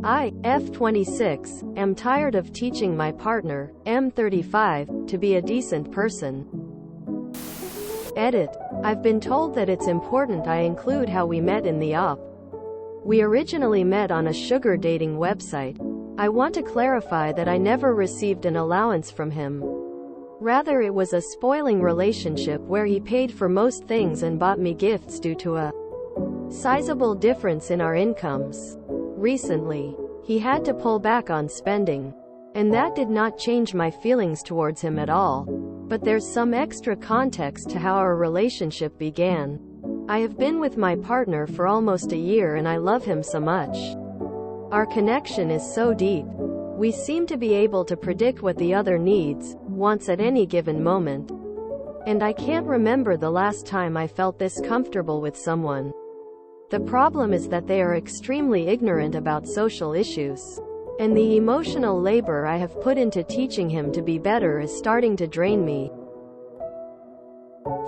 I, F26, am tired of teaching my partner, M35, to be a decent person. Edit. I've been told that it's important I include how we met in the op. We originally met on a sugar dating website. I want to clarify that I never received an allowance from him. Rather, it was a spoiling relationship where he paid for most things and bought me gifts due to a sizable difference in our incomes. Recently, he had to pull back on spending, and that did not change my feelings towards him at all. But there's some extra context to how our relationship began. I have been with my partner for almost a year and I love him so much. Our connection is so deep. We seem to be able to predict what the other needs, wants at any given moment. And I can't remember the last time I felt this comfortable with someone. The problem is that they are extremely ignorant about social issues. And the emotional labor I have put into teaching him to be better is starting to drain me.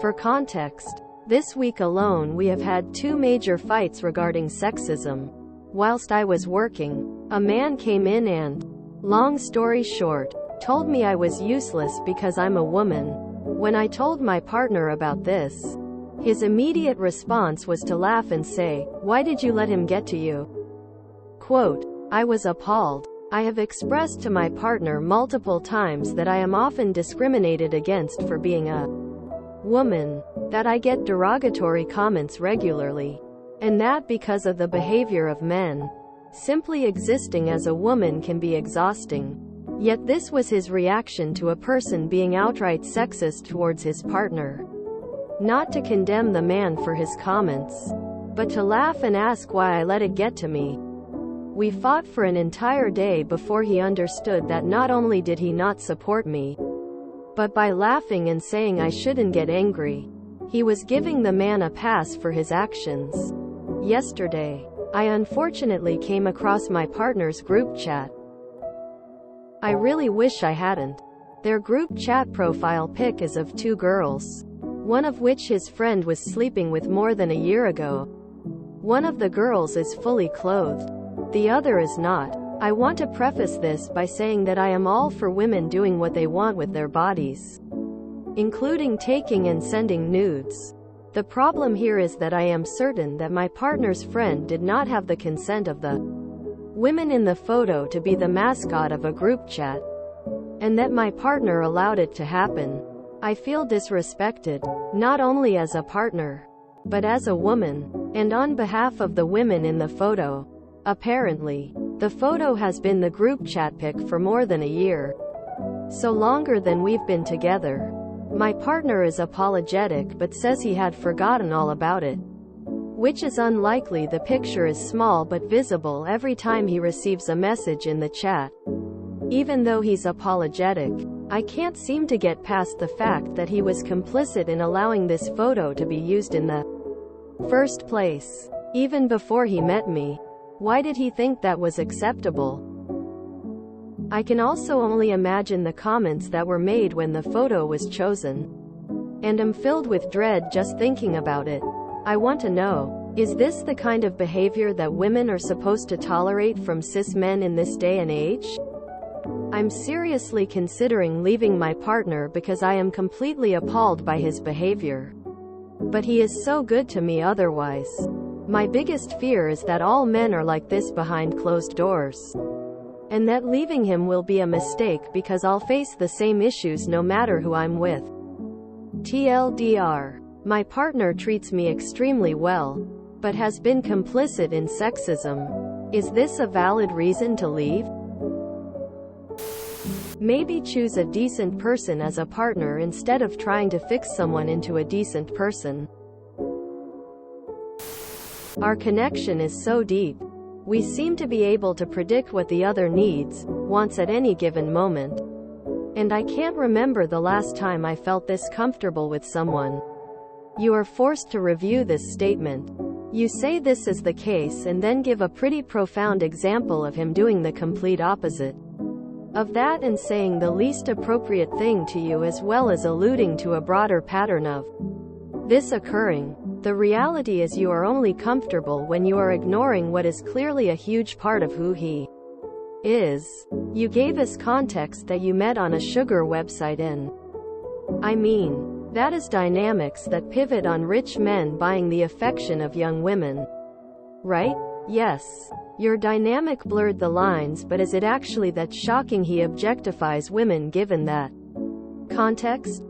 For context, this week alone we have had 2 major fights regarding sexism. Whilst I was working, a man came in and, long story short, told me I was useless because I'm a woman. When I told my partner about this, his immediate response was to laugh and say, "Why did you let him get to you?" Quote, I was appalled. I have expressed to my partner multiple times that I am often discriminated against for being a woman, that I get derogatory comments regularly, and that because of the behavior of men, simply existing as a woman can be exhausting. Yet this was his reaction to a person being outright sexist towards his partner. Not to condemn the man for his comments, but to laugh and ask why I let it get to me. We fought for an entire day before he understood that not only did he not support me, but by laughing and saying I shouldn't get angry, he was giving the man a pass for his actions. Yesterday, I unfortunately came across my partner's group chat. I really wish I hadn't. Their group chat profile pic is of 2 girls, one of which his friend was sleeping with more than a year ago. One of the girls is fully clothed. The other is not. I want to preface this by saying that I am all for women doing what they want with their bodies, including taking and sending nudes. The problem here is that I am certain that my partner's friend did not have the consent of the women in the photo to be the mascot of a group chat, and that my partner allowed it to happen. I feel disrespected, not only as a partner, but as a woman, and on behalf of the women in the photo. Apparently, the photo has been the group chat pic for more than a year. So longer than we've been together. My partner is apologetic but says he had forgotten all about it. Which is unlikely. The picture is small but visible every time he receives a message in the chat. Even though he's apologetic, I can't seem to get past the fact that he was complicit in allowing this photo to be used in the first place. Even before he met me. Why did he think that was acceptable? I can also only imagine the comments that were made when the photo was chosen. And am filled with dread just thinking about it. I want to know, is this the kind of behavior that women are supposed to tolerate from cis men in this day and age? I'm seriously considering leaving my partner because I am completely appalled by his behavior. But he is so good to me otherwise. My biggest fear is that all men are like this behind closed doors. And that leaving him will be a mistake because I'll face the same issues no matter who I'm with. TLDR. My partner treats me extremely well, but has been complicit in sexism. Is this a valid reason to leave? Maybe choose a decent person as a partner instead of trying to fix someone into a decent person. Our connection is so deep. We seem to be able to predict what the other needs, wants at any given moment. And I can't remember the last time I felt this comfortable with someone. You are forced to review this statement. You say this is the case and then give a pretty profound example of him doing the complete opposite of that and saying the least appropriate thing to you, as well as alluding to a broader pattern of this occurring. The reality is you are only comfortable when you are ignoring what is clearly a huge part of who he is. You gave us context that you met on a sugar website that is dynamics that pivot on rich men buying the affection of young women. Right? Yes. Your dynamic blurred the lines, but is it actually that shocking he objectifies women given that context?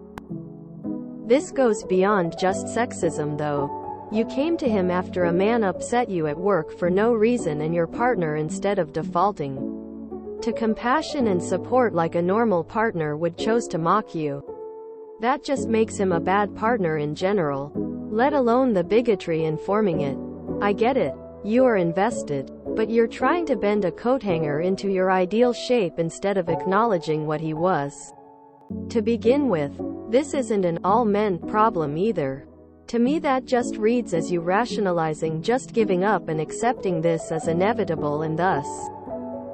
This goes beyond just sexism though. You came to him after a man upset you at work for no reason and your partner, instead of defaulting to compassion and support like a normal partner would, chose to mock you. That just makes him a bad partner in general, let alone the bigotry informing it. I get it. You are invested. But you're trying to bend a coat hanger into your ideal shape instead of acknowledging what he was. To begin with, this isn't an all-men problem either. To me that just reads as you rationalizing just giving up and accepting this as inevitable and thus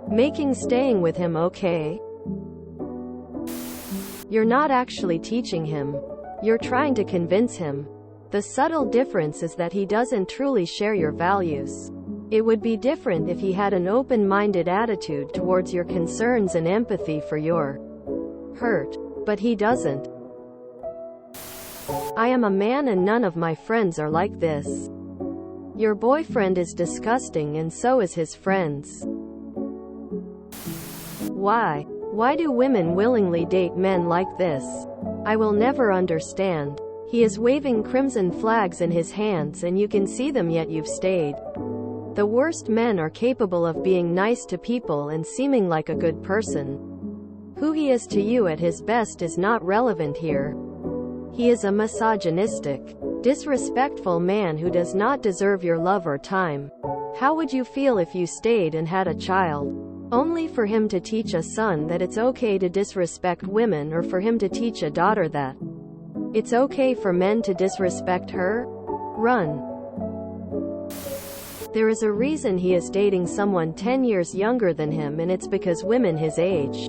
making staying with him okay. You're not actually teaching him. You're trying to convince him. The subtle difference is that he doesn't truly share your values. It would be different if he had an open-minded attitude towards your concerns and empathy for your hurt. But he doesn't. I am a man and none of my friends are like this. Your boyfriend is disgusting and so is his friends. Why? Why do women willingly date men like this? I will never understand. He is waving crimson flags in his hands and you can see them, yet you've stayed. The worst men are capable of being nice to people and seeming like a good person. Who he is to you at his best is not relevant here. He is a misogynistic, disrespectful man who does not deserve your love or time. How would you feel if you stayed and had a child, only for him to teach a son that it's okay to disrespect women, or for him to teach a daughter that it's okay for men to disrespect her? Run. There is a reason he is dating someone 10 years younger than him, and it's because women his age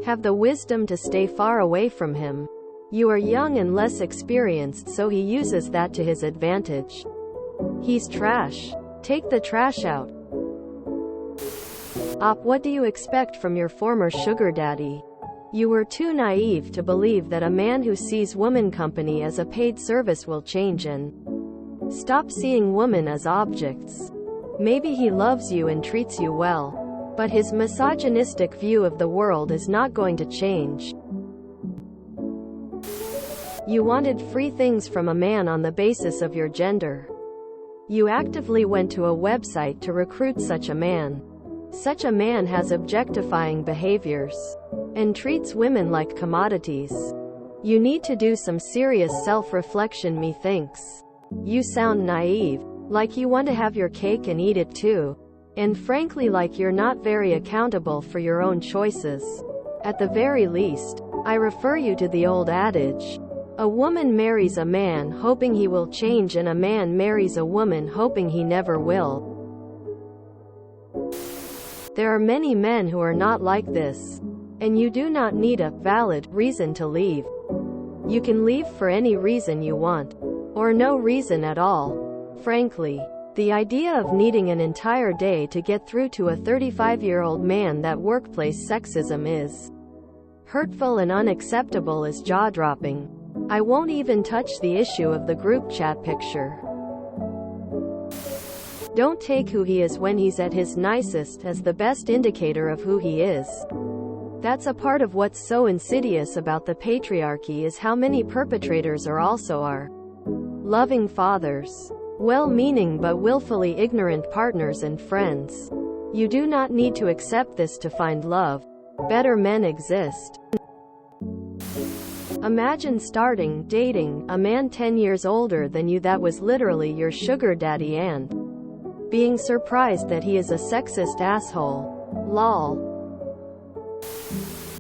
have the wisdom to stay far away from him. You are young and less experienced, so he uses that to his advantage. He's trash. Take the trash out. What do you expect from your former sugar daddy? You were too naive to believe that a man who sees woman company as a paid service will change and stop seeing women as objects. Maybe he loves you and treats you well, but his misogynistic view of the world is not going to change. You wanted free things from a man on the basis of your gender. You actively went to a website to recruit such a man. Such a man has objectifying behaviors and treats women like commodities. You need to do some serious self-reflection, methinks. You sound naive, like you want to have your cake and eat it too. And frankly, like you're not very accountable for your own choices. At the very least, I refer you to the old adage. A woman marries a man hoping he will change, and a man marries a woman hoping he never will. There are many men who are not like this. And you do not need a valid reason to leave. You can leave for any reason you want. Or no reason at all. Frankly, the idea of needing an entire day to get through to a 35-year-old man that workplace sexism is hurtful and unacceptable is jaw-dropping. I won't even touch the issue of the group chat picture. Don't take who he is when he's at his nicest as the best indicator of who he is. That's a part of what's so insidious about the patriarchy, is how many perpetrators are also our loving fathers. Well-meaning but willfully ignorant partners and friends. You do not need to accept this to find love. Better men exist. Imagine starting dating a man 10 years older than you that was literally your sugar daddy and being surprised that he is a sexist asshole. Lol.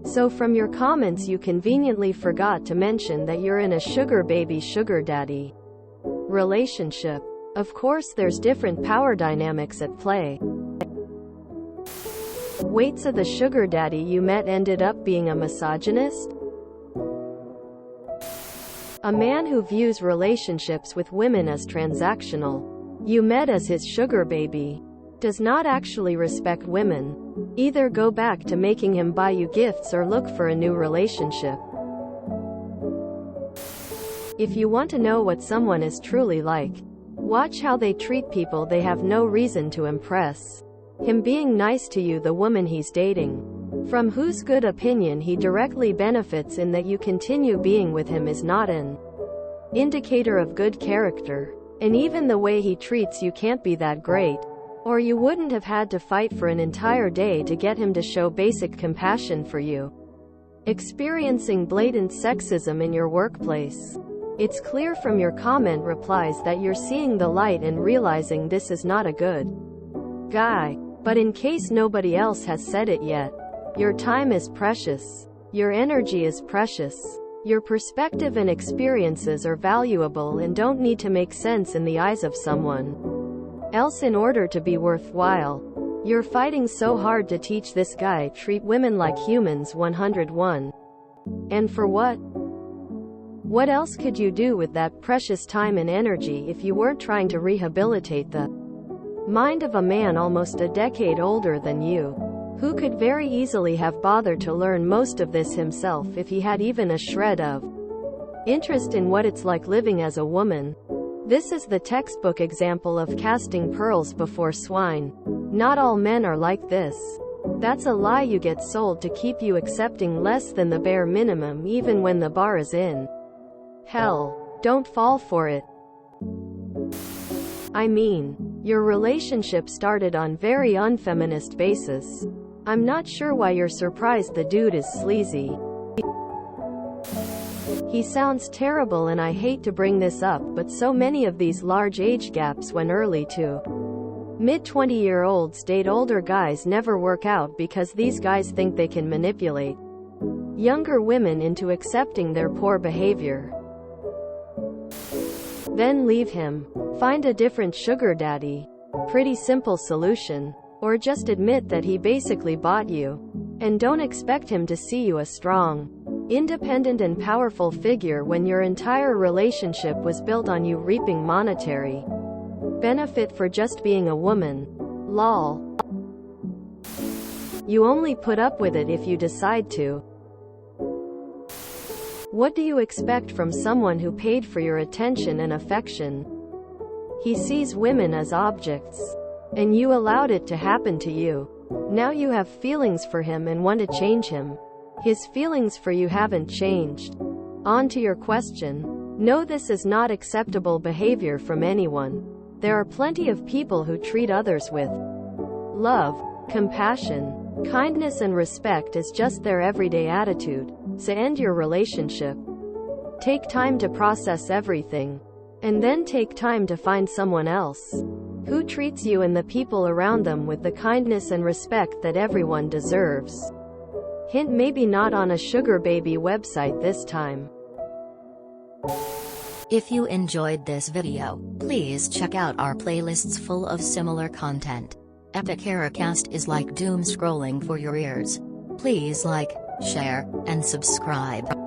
So from your comments you conveniently forgot to mention that you're in a sugar baby sugar daddy relationship. Of course there's different power dynamics at play. Wait, so the sugar daddy you met ended up being a misogynist? A man who views relationships with women as transactional, you met as his sugar baby, does not actually respect women. Either go back to making him buy you gifts or look for a new relationship. If you want to know what someone is truly like, watch how they treat people they have no reason to impress. Him being nice to you, the woman he's dating, from whose good opinion he directly benefits in that you continue being with him, is not an indicator of good character. And even the way he treats you can't be that great, or you wouldn't have had to fight for an entire day to get him to show basic compassion for you. Experiencing blatant sexism in your workplace. It's clear from your comment replies that you're seeing the light and realizing this is not a good guy. But in case nobody else has said it yet, your time is precious. Your energy is precious. Your perspective and experiences are valuable and don't need to make sense in the eyes of someone else in order to be worthwhile. You're fighting so hard to teach this guy treat women like humans 101. And for what? What else could you do with that precious time and energy if you weren't trying to rehabilitate the mind of a man almost a decade older than you, who could very easily have bothered to learn most of this himself if he had even a shred of interest in what it's like living as a woman? This is the textbook example of casting pearls before swine. Not all men are like this. That's a lie you get sold to keep you accepting less than the bare minimum even when the bar is in hell. Don't fall for it. I mean, your relationship started on very unfeminist basis. I'm not sure why you're surprised the dude is sleazy. He sounds terrible, and I hate to bring this up, but so many of these large age gaps when early to mid-20-year-olds date older guys never work out because these guys think they can manipulate younger women into accepting their poor behavior. Then leave him. Find a different sugar daddy. Pretty simple solution. Or just admit that he basically bought you. And don't expect him to see you a strong, independent and powerful figure when your entire relationship was built on you reaping monetary benefit for just being a woman. Lol. You only put up with it if you decide to. What do you expect from someone who paid for your attention and affection? He sees women as objects. And you allowed it to happen to you. Now you have feelings for him and want to change him. His feelings for you haven't changed. On to your question. No, this is not acceptable behavior from anyone. There are plenty of people who treat others with love, compassion, kindness and respect as just their everyday attitude. So end your relationship. Take time to process everything. And then take time to find someone else who treats you and the people around them with the kindness and respect that everyone deserves. Hint, maybe not on a sugar baby website this time. If you enjoyed this video, please check out our playlists full of similar content. Epic Haircast is like doom scrolling for your ears. Please like, share, and subscribe.